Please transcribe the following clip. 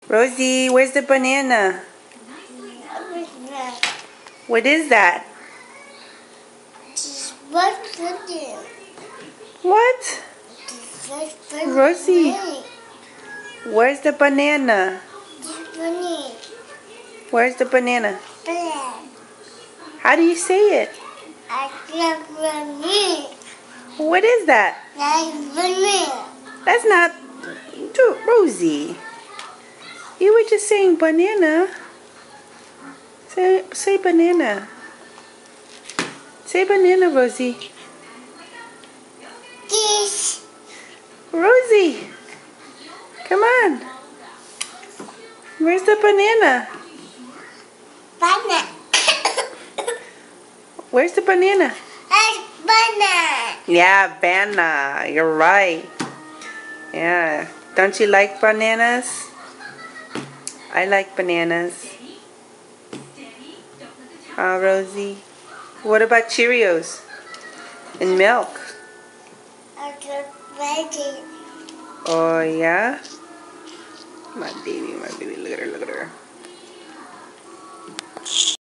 Rosie, where's the banana? What is that? What? Rosie, where's the banana? Where's the banana? How do you say it? What is that? That's not... Rosie, you were just saying banana. Say banana. Say banana, Rosie. Rosie, come on. Where's the banana? Where's the banana? Banana. Yeah, banana. You're right. Yeah. Don't you like bananas? I like bananas. Rosie. What about Cheerios? And milk? Oh, yeah? My baby, look at her, look at her.